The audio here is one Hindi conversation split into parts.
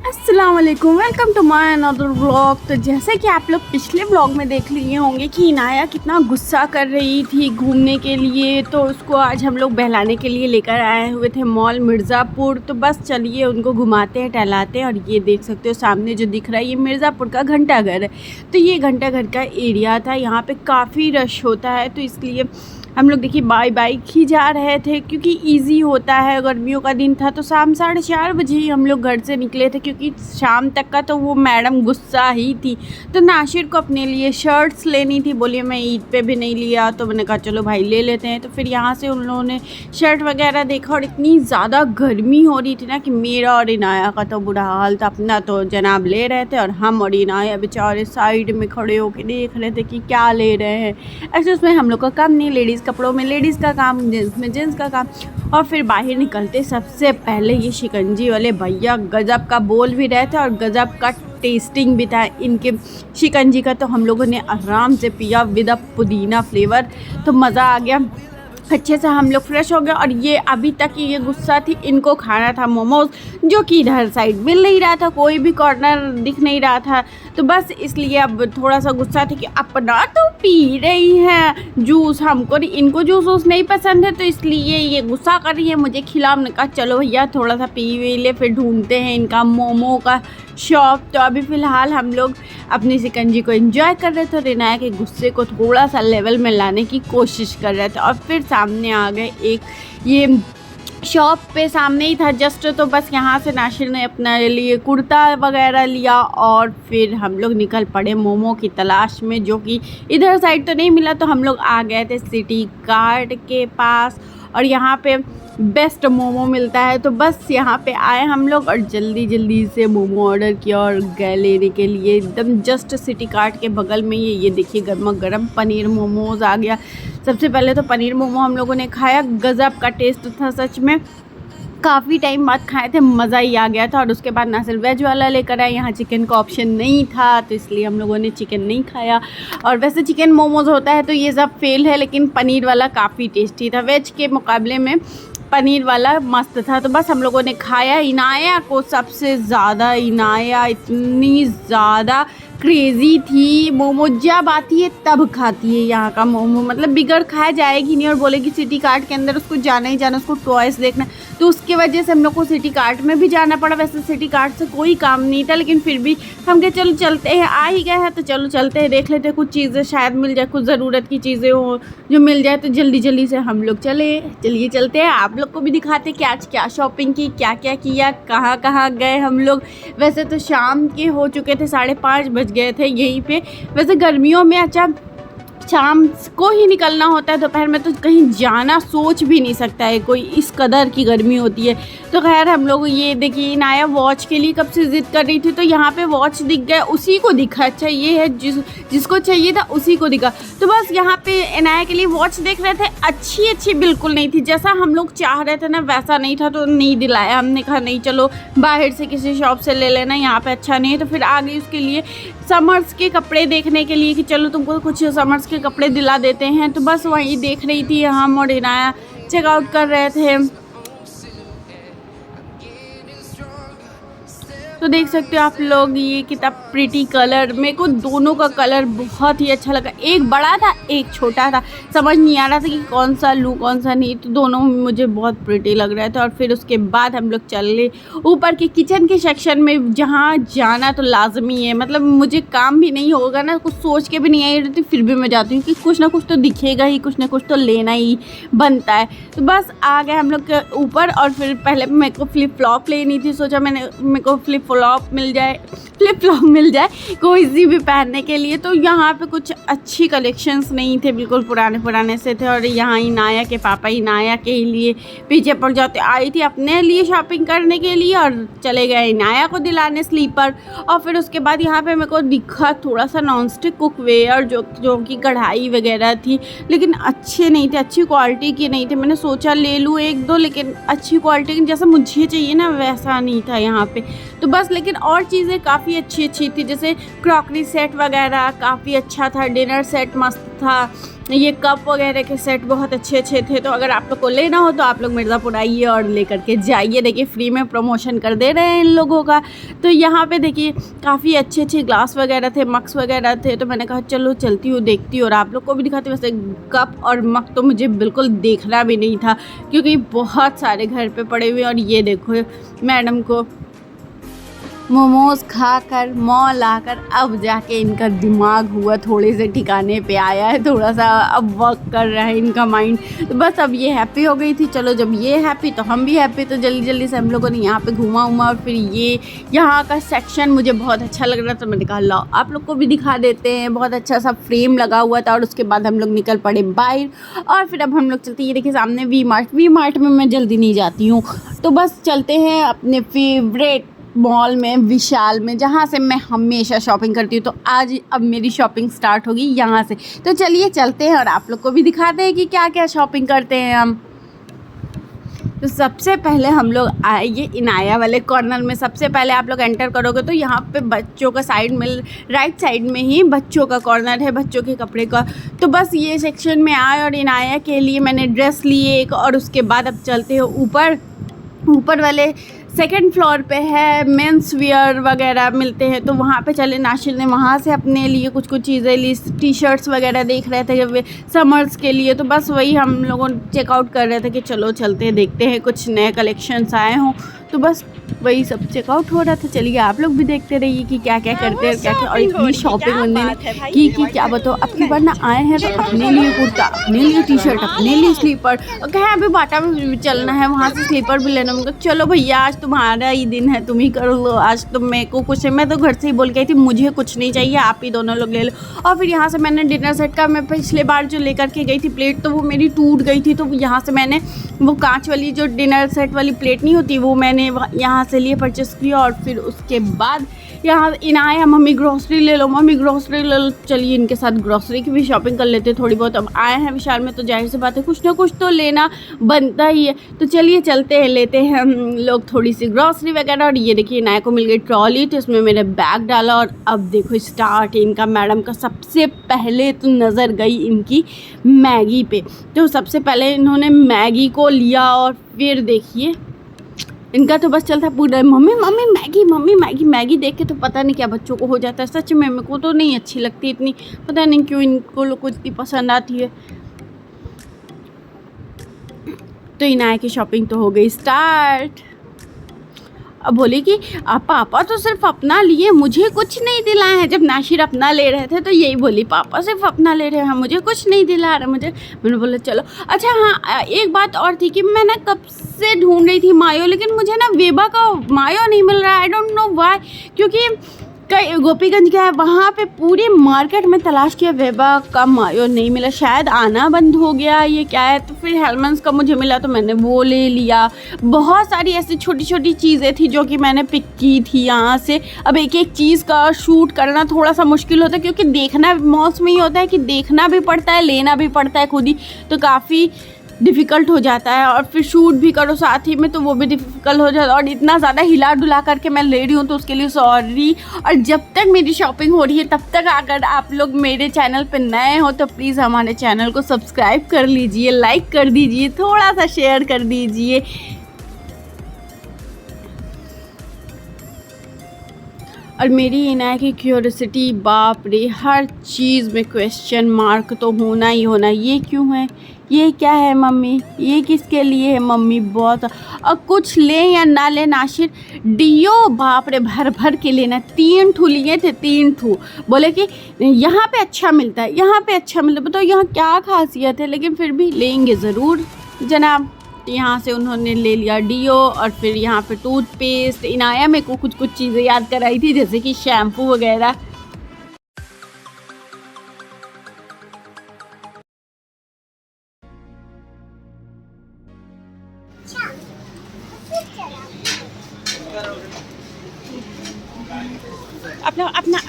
अस्सलाम वालेकुम, welcome to my another vlog. तो जैसे कि आप लोग पिछले व्लॉग में देख लिए होंगे कि इनाया कितना गुस्सा कर रही थी घूमने के लिए, तो उसको आज हम लोग बहलाने के लिए लेकर आए हुए थे मॉल मिर्ज़ापुर। तो बस चलिए उनको घुमाते हैं टहलाते हैं। और ये देख सकते हो सामने जो दिख रहा है ये मिर्ज़ापुर का घंटाघर है। तो ये घंटाघर का एरिया था, यहाँ पे काफ़ी रश होता है, तो इसलिए हम लोग देखिए बाइक ही जा रहे थे क्योंकि इजी होता है। गर्मियों का दिन था तो शाम 4:30 बजे ही हम लोग घर से निकले थे, क्योंकि शाम तक का तो वो मैडम गुस्सा ही थी। तो नाशिर को अपने लिए शर्ट्स लेनी थी, बोलिए मैं ईद पे भी नहीं लिया, तो मैंने कहा चलो भाई ले लेते हैं। तो फिर यहाँ से उन लोगों ने शर्ट वगैरह देखा और इतनी ज़्यादा गर्मी हो रही थी ना कि मेरा और इनाया का तो बुरा हाल था। अपना तो जनाब ले रहे थे और हम और इनाया बेचारे साइड में खड़े होकर देख रहे थे कि क्या ले रहे हैं। ऐसे उसमें हम लोग का काम नहीं, लेडीज़ कपड़ों में लेडीज़ का काम, जेंट्स में जेंट्स का काम। और फिर बाहर निकलते सबसे पहले ये शिकंजी वाले भैया गजब का बोल भी रहे थे और गजब का टेस्टिंग भी था इनके शिकंजी का। तो हम लोगों ने आराम से पिया विद अ पुदीना फ्लेवर, तो मज़ा आ गया। अच्छे से हम लोग फ्रेश हो गए। और ये अभी तक ये गुस्सा थी, इनको खाना था मोमोज़, जो कि इधर साइड मिल नहीं रहा था, कोई भी कॉर्नर दिख नहीं रहा था। तो बस इसलिए अब थोड़ा सा गुस्सा था कि अपना तो पी रही है जूस, हमको इनको जूस वूस नहीं पसंद है, तो इसलिए ये गुस्सा कर रही है मुझे खिला। हमने कहा चलो भैया थोड़ा सा पी वी ले, फिर ढूंढते हैं इनका मोमो का शॉप। तो अभी फ़िलहाल हम लोग अपनी शिकंजी को एंजॉय कर रहे थे और इनाया के गुस्से को थोड़ा सा लेवल में लाने की कोशिश कर रहे थे। और फिर सामने आ गए एक ये शॉप पे सामने ही था जस्ट, तो बस यहाँ से नाशिर ने अपने लिए कुर्ता वगैरह लिया और फिर हम लोग निकल पड़े मोमो की तलाश में, जो कि इधर साइड तो नहीं मिला। तो हम लोग आ गए थे सिटी कार्ट के पास और यहाँ पे बेस्ट मोमो मिलता है। तो बस यहाँ पे आए हम लोग और जल्दी से मोमो ऑर्डर किया और गए लेने के लिए। एकदम जस्ट सिटी कार्ट के बगल में ये देखिए गर्मा गर्म पनीर मोमोज़ आ गया। सबसे पहले तो पनीर मोमो हम लोगों ने खाया, गज़ब का टेस्ट था सच में, काफ़ी टाइम बाद खाए थे, मज़ा ही आ गया था। और उसके बाद नासिर वेज वाला लेकर आए, यहाँ चिकन का ऑप्शन नहीं था तो इसलिए हम लोगों ने चिकन नहीं खाया। और वैसे चिकन मोमोज़ होता है तो ये सब फेल है, लेकिन पनीर वाला काफ़ी टेस्टी था, वेज के मुकाबले में पनीर वाला मस्त था। तो बस हम लोगों ने खाया। इनाया को सबसे ज़्यादा, इनाया इतनी ज़्यादा क्रेज़ी थी, मोमो जब आती है तब खाती है यहाँ का मोमो, मतलब बिगड़ खाया जाएगी नहीं। और बोलेगी सिटी कार्ट के अंदर उसको जाना ही जाना, उसको टॉयस देखना। तो उसके वजह से हम लोग को सिटी कार्ट में भी जाना पड़ा। वैसे सिटी कार्ट से कोई काम नहीं था, लेकिन फिर भी हम कहे चलो चलते हैं, आ ही गए हैं तो चलो चलते हैं, देख लेते हैं कुछ चीज़ें शायद मिल जाए, कुछ ज़रूरत की चीज़ें हो जो मिल जाए। तो जल्दी से हम लोग चलिए चलते हैं, आप लोग को भी दिखाते कि आज क्या शॉपिंग की, क्या क्या किया, कहाँ गए हम लोग। वैसे तो शाम के हो चुके थे, 5:30 बज गए थे यहीं पे। वैसे गर्मियों में अच्छा शाम को ही निकलना होता है, दोपहर में तो कहीं जाना सोच भी नहीं सकता है कोई, इस कदर की गर्मी होती है। तो खैर हम लोग ये देखिए इनाया वॉच के लिए कब से ज़िद कर रही थी, तो यहाँ पे वॉच दिख गया, उसी को दिखा। अच्छा ये है जिसको चाहिए था उसी को दिखा। तो बस यहाँ पे इनाया के लिए वॉच देख रहे थे, अच्छी बिल्कुल नहीं थी, जैसा हम लोग चाह रहे थे ना वैसा नहीं था, तो नहीं दिलाया। हमने कहा नहीं चलो बाहर से किसी शॉप से ले लेना, यहाँ पे अच्छा नहीं है। तो फिर आ गई उसके लिए समर्स के कपड़े देखने के लिए कि चलो तुमको कुछ समर्स के कपड़े दिला देते हैं। तो बस वहीं देख रही थी, हम और इनाया चेकआउट कर रहे थे। तो देख सकते हो आप लोग ये कितना प्रिटी कलर, मेरे को दोनों का कलर बहुत ही अच्छा लगा। एक बड़ा था एक छोटा था, समझ नहीं आ रहा था कि कौन सा लूँ कौन सा नहीं, तो दोनों मुझे बहुत प्रिटी लग रहे थे। और फिर उसके बाद हम लोग चले ऊपर के किचन के सेक्शन में, जहाँ जाना तो लाजमी है, मतलब मुझे काम भी नहीं होगा ना, कुछ सोच के भी नहीं आई रहती, फिर भी मैं जाती हूँ कि कुछ ना कुछ तो दिखेगा ही, कुछ ना कुछ तो लेना ही बनता है। तो बस आ गए हम लोग ऊपर। और फिर पहले मेरे को फ्लिप फ्लॉप लेनी थी, सोचा मेरे को फ्लिप फ्लॉप मिल जाए कोई सी भी पहनने के लिए। तो यहाँ पे कुछ अच्छी कलेक्शंस नहीं थे, बिल्कुल पुराने से थे। और यहाँ इनाया के पापा इनाया के लिए पीछे पड़ जाते, आई थी अपने लिए शॉपिंग करने के लिए और चले गए इनाया को दिलाने स्लीपर। और फिर उसके बाद यहाँ पे मेरे को दिखा थोड़ा सा नॉनस्टिक कुकवेयर जो कि कढ़ाई वगैरह थी, लेकिन अच्छे नहीं थे, अच्छी क्वालिटी की नहीं थे। मैंने सोचा ले लूँ एक दो, लेकिन अच्छी क्वालिटी की जैसा मुझे चाहिए ना वैसा नहीं था यहाँ पे। तो बस लेकिन और चीज़ें काफ़ी अच्छी थी, जैसे क्रॉकरी सेट वगैरह काफ़ी अच्छा था, डिनर सेट मस्त था, ये कप वगैरह के सेट बहुत अच्छे अच्छे थे। तो अगर आप लोग को लेना हो तो आप लोग मिर्ज़ापुर आइए और लेकर के जाइए। देखिए फ्री में प्रमोशन कर दे रहे हैं इन लोगों का। तो यहाँ पे देखिए काफ़ी अच्छे अच्छे ग्लास वगैरह थे, मग्स वगैरह थे। तो मैंने कहा चलो चलती हूँ देखती हूँ और आप लोग को भी दिखाती हूँ। वैसे कप और मग तो मुझे बिल्कुल देखना भी नहीं था क्योंकि बहुत सारे घर पे पड़े हुए। और ये देखो मैडम को मोमोज़ खाकर मॉल आकर अब जाके इनका दिमाग हुआ थोड़े से ठिकाने पे आया है, थोड़ा सा अब वर्क कर रहा है इनका माइंड। तो बस अब ये हैप्पी हो गई थी। चलो जब ये हैप्पी तो हम भी हैप्पी। तो जल्दी जल्दी से हम लोगों ने यहाँ पे घूमा और फिर ये यहाँ का सेक्शन मुझे बहुत अच्छा लग रहा था। मैंने कहा लाओ आप लोग को भी दिखा देते हैं। बहुत अच्छा सा फ्रेम लगा हुआ था और उसके बाद हम लोग निकल पड़े बाहर। और फिर अब हम लोग चलते, ये देखिए सामने वी मार्ट में मैं जल्दी नहीं जाती हूँ। तो बस चलते हैं अपने फेवरेट मॉल में, विशाल में, जहाँ से मैं हमेशा शॉपिंग करती हूँ। तो आज अब मेरी शॉपिंग स्टार्ट होगी यहाँ से। तो चलिए चलते हैं और आप लोग को भी दिखाते हैं कि क्या क्या शॉपिंग करते हैं हम। तो सबसे पहले हम लोग आए ये इनाया वाले कॉर्नर में। सबसे पहले आप लोग एंटर करोगे तो यहाँ पे बच्चों का साइड में, राइट साइड में ही बच्चों का कॉर्नर है, बच्चों के कपड़े का। तो बस ये सेक्शन में आए और इनाया के लिए मैंने ड्रेस लिए एक। और उसके बाद अब चलते हैं ऊपर वाले सेकंड फ्लोर पे है मेंस वियर वगैरह मिलते हैं। तो वहाँ पे चले। नाशिर ने वहाँ से अपने लिए कुछ चीज़ें ली, टी शर्ट्स वगैरह देख रहे थे समर्स के लिए। तो बस वही हम लोगों चेकआउट कर रहे थे कि चलो चलते हैं देखते हैं कुछ नए कलेक्शंस आए हों। तो बस वही सब चेकआउट हो रहा था। चलिए आप लोग भी देखते रहिए कि क्या क्या करते हैं, क्या क्या। और इतनी शॉपिंग बनने की क्या बताओ। अब की बार ना आए हैं तो अपने लिए कुर्ता, अपने लिए टी शर्ट, अपने लिए स्लीपर। और कहें अभी बाटा में चलना है, वहाँ से स्लीपर भी लेना। मुझे चलो भैया आज तुम्हारा ही दिन है, तुम ही कर लो आज। तो मेरे को कुछ है, मैं तो घर से ही बोल गई थी मुझे कुछ नहीं चाहिए, आप ही दोनों लोग ले लो। और फिर यहाँ से मैंने डिनर सेट का, मैं पिछले बार जो लेकर के गई थी प्लेट, तो वो मेरी टूट गई थी। तो यहाँ से मैंने वो कांच वाली जो डिनर सेट वाली प्लेट नहीं होती, वो मैंने यहाँ से लिए, परचेस किया। और फिर उसके बाद यहाँ इनाया मम्मी ग्रोसरी ले लो, मम्मी ग्रोसरी ले लो। चलिए इनके साथ ग्रोसरी की भी शॉपिंग कर लेते थोड़ी बहुत। अब आए हैं विशाल में तो जाहिर सी बात है कुछ ना कुछ तो लेना बनता ही है। तो चलिए चलते हैं, लेते हैं हम लोग थोड़ी सी ग्रोसरी वगैरह। और ये देखिए इनाया को मिल गई ट्रॉली, तो इसमें मैंने बैग डाला। और अब देखो स्टार्ट इनका मैडम का। सबसे पहले तो नज़र गई इनकी मैगी पे। तो सबसे पहले इन्होंने मैगी को लिया और फिर देखिए इनका तो बस चलता पूरा mummy mummy Maggi, mummy Maggi. Maggi देख के तो पता नहीं क्या बच्चों को हो जाता है। सच में मेरे को तो नहीं अच्छी लगती इतनी, पता नहीं क्यों इनको लोग को इतनी पसंद आती है। तो इनाया की शॉपिंग तो हो गई स्टार्ट। अब बोले कि पापा तो सिर्फ अपना लिए, मुझे कुछ नहीं दिलाए हैं। जब नाशिर अपना ले रहे थे तो यही बोली, पापा सिर्फ अपना ले रहे हैं, मुझे कुछ नहीं दिला रहे मुझे। मैंने बोला चलो। अच्छा हाँ, एक बात और थी कि मैं ना कब से ढूंढ रही थी मायो, लेकिन मुझे ना वेबा का मायो नहीं मिल रहा है। आई डोंट नो व्हाई, क्योंकि कई गोपीगंज गया है, वहाँ पे पूरी मार्केट में तलाश किया, वेबा का मायो नहीं मिला। शायद आना बंद हो गया, ये क्या है। तो फिर हेलमेंस का मुझे मिला तो मैंने वो ले लिया। बहुत सारी ऐसी छोटी छोटी चीज़ें थी जो कि मैंने पिक की थी यहाँ से। अब एक एक चीज़ का शूट करना थोड़ा सा मुश्किल होता है, क्योंकि देखना मॉल्स में ही होता है कि देखना भी पड़ता है, लेना भी पड़ता है खुद ही, तो काफ़ी डिफ़िकल्ट हो जाता है। और फिर शूट भी करो साथ ही में, तो वो भी डिफ़िकल्ट हो जाता है। और इतना ज़्यादा हिला डुला करके मैं ले रही हूँ तो उसके लिए सॉरी। और जब तक मेरी शॉपिंग हो रही है तब तक अगर आप लोग मेरे चैनल पे नए हो तो प्लीज़ हमारे चैनल को सब्सक्राइब कर लीजिए, लाइक कर दीजिए, थोड़ा सा शेयर कर दीजिए। और मेरी इनाया की क्यूरियोसिटी बाप रे, हर चीज़ में क्वेश्चन मार्क तो होना ही होना। ये क्यों है, ये क्या है मम्मी, ये किसके लिए है मम्मी। बहुत। और कुछ ले या ना ले नाशिर, डियो बाप रे भर भर के लेना। 3 ठू लिए थे, 3 ठू। बोले कि यहाँ पे अच्छा मिलता है, यहाँ पे अच्छा मिलता है। बताओ यहाँ क्या खासियत है, लेकिन फिर भी लेंगे ज़रूर जनाब। यहाँ से उन्होंने ले लिया डियो। और फिर यहाँ पे टूथपेस्ट। इनाया मेरे को कुछ चीज़ें याद कराई थी, जैसे कि शैम्पू वगैरह।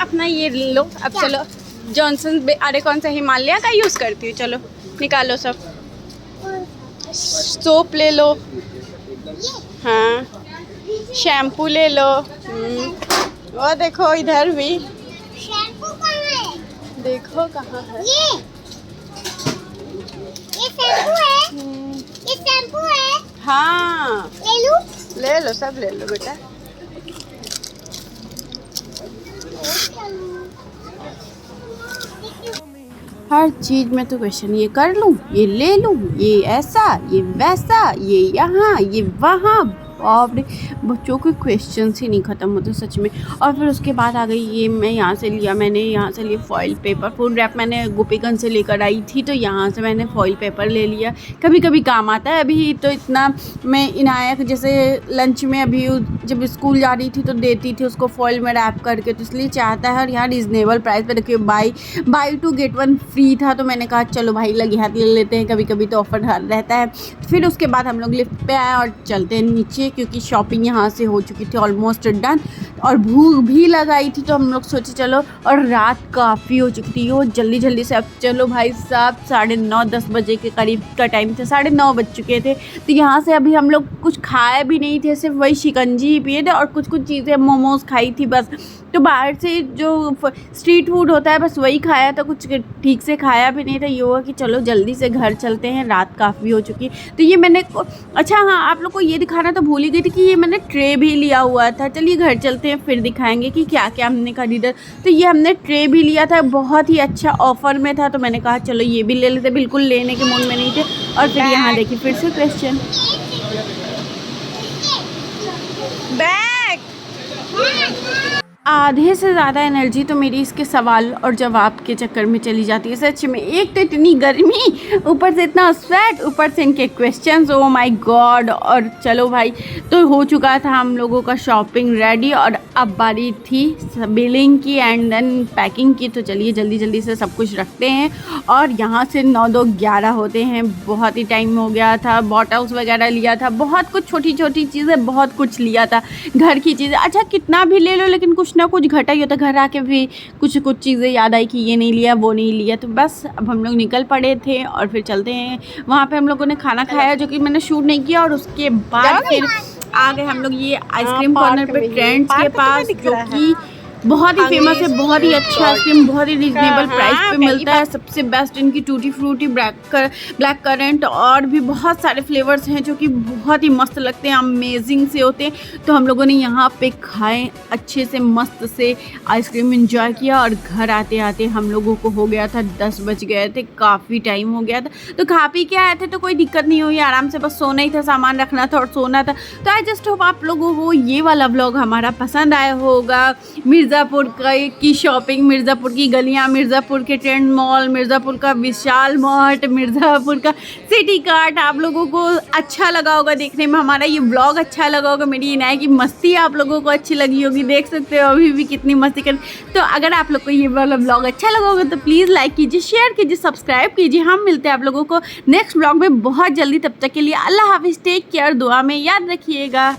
अपना ये ले लो। अब चलो जॉनसन, अरे कौन सा हिमालय का यूज़ करती हूँ। चलो निकालो सब। सोप ले लो, हाँ शैम्पू ले लो। वो देखो इधर भी शैम्पू कहाँ है? देखो कहाँ है। ये शैम्पू है, ये शैम्पू है। हाँ ले लूं? ले लो, सब ले लो बेटा। हर चीज़ में तो क्वेश्चन, ये कर लूँ, ये ले लूँ, ये ऐसा, ये वैसा, ये यहाँ, ये वहाँ। बाप रे, बच्चों के क्वेश्चंस ही नहीं ख़त्म होते सच में। और फिर उसके बाद आ गई ये, मैं यहाँ से लिया, मैंने यहाँ से लिया फॉइल पेपर। फूड रैप मैंने गोपीगंज से लेकर आई थी, तो यहाँ से मैंने फॉइल पेपर ले लिया। कभी कभी काम आता है। अभी तो इतना मैं इनाया जैसे लंच में अभी जब स्कूल जा रही थी तो देती थी उसको फॉइल में रैप करके, तो इसलिए चाहता है। और यहाँ रिजनेबल प्राइस पे देखिए, बाई 2 get 1 फ्री था, तो मैंने कहा चलो भाई लगे हाथ ले लेते हैं, कभी कभी तो ऑफर रहता है। फिर उसके बाद हम लोग लिफ्ट पे आए और चलते हैं नीचे, क्योंकि शॉपिंग यहाँ से हो चुकी थी ऑलमोस्ट डन, और भूख भी लगाई थी, तो हम लोग सोचे चलो। और रात काफ़ी हो चुकी थी, वो जल्दी जल्दी से अब चलो भाई साहब, 9:30-10 बजे के करीब का टाइम था, 9:30 बज चुके थे। तो यहाँ से अभी हम लोग कुछ खाए भी नहीं थे, सिर्फ वही शिकंजी ही पिए थे और कुछ चीज़ें मोमोज खाई थी बस। तो बाहर से जो स्ट्रीट फूड होता है बस वही खाया था, कुछ ठीक से खाया भी नहीं था। ये हुआ कि चलो जल्दी से घर चलते हैं, रात काफ़ी हो चुकी। तो ये मैंने, अच्छा हाँ, आप लोग को ये दिखाना तो भूल ही गई थी कि ये मैंने ट्रे भी लिया हुआ था। चलिए घर चलते हैं, फिर दिखाएंगे कि क्या क्या हमने खरीदा। तो ये हमने ट्रे भी लिया था, बहुत ही अच्छा ऑफर में था, तो मैंने कहा चलो ये भी ले लेते, बिल्कुल लेने के मूड में नहीं थे। और फिर यहाँ देखिए फिर से क्वेश्चन, बैग। आधे से ज़्यादा एनर्जी तो मेरी इसके सवाल और जवाब के चक्कर में चली जाती है सच में। एक तो इतनी गर्मी, ऊपर से इतना स्वेट, ऊपर से इनके क्वेश्चंस, ओ माय गॉड। और चलो भाई, तो हो चुका था हम लोगों का शॉपिंग रेडी, और अब बारी थी बिलिंग की एंड देन पैकिंग की। तो चलिए जल्दी जल्दी से सब कुछ रखते हैं। और यहाँ से 9-2-11 होते हैं, बहुत ही टाइम हो गया था। बॉटल्स वगैरह लिया था, बहुत कुछ छोटी छोटी चीज़ें, बहुत कुछ लिया था घर की चीज़ें। अच्छा कितना भी ले लो लेकिन कुछ ना कुछ घटा ही होता। घर आके भी कुछ चीज़ें याद आई कि ये नहीं लिया, वो नहीं लिया। तो बस अब हम लोग निकल पड़े थे और फिर चलते हैं। वहाँ पे हम लोगों ने खाना खाया, जो कि मैंने शूट नहीं किया। और उसके बाद फिर आ गए हम लोग ये आइसक्रीम कॉर्नर पे, ट्रेंड्स के पास, जो कि बहुत ही फेमस है, बहुत ही अच्छा आइसक्रीम, बहुत ही रीजनेबल प्राइस पे मिलता है। सबसे बेस्ट इनकी टूटी फ्रूटी, ब्लैक करंट और भी बहुत सारे फ्लेवर्स हैं जो कि बहुत ही मस्त लगते हैं, अमेजिंग से होते हैं। तो हम लोगों ने यहाँ पे खाए, अच्छे से मस्त से आइसक्रीम एंजॉय किया। और घर आते आते हम लोगों को हो गया था 10 बज गए थे, काफ़ी टाइम हो गया था। तो खा पी के आए थे तो कोई दिक्कत नहीं हुई, आराम से बस सोना ही था, सामान रखना था और सोना था। तो आई जस्ट होप आप लोगों को ये वाला व्लॉग हमारा पसंद आया होगा। मिर्ज़ापुर की शॉपिंग, मिर्ज़ापुर की गलियाँ, मिर्ज़ापुर के ट्रेंड मॉल, मिर्ज़ापुर का विशाल मार्ट, मिर्ज़ापुर का सिटी कार्ट आप लोगों को अच्छा लगा होगा देखने में। हमारा ये व्लॉग अच्छा लगा होगा, मेरी इनाया की मस्ती आप लोगों को अच्छी लगी होगी। देख सकते हो अभी भी कितनी मस्ती कर। तो अगर आप लोग को ये वाला व्लॉग अच्छा लगा होगा तो प्लीज़ लाइक कीजिए, शेयर कीजिए, सब्सक्राइब कीजिए। हम मिलते हैं आप लोगों को नेक्स्ट व्लॉग में बहुत जल्दी। तब तक के लिए अल्लाह हाफिज़, टेक केयर, दुआ में याद रखिएगा।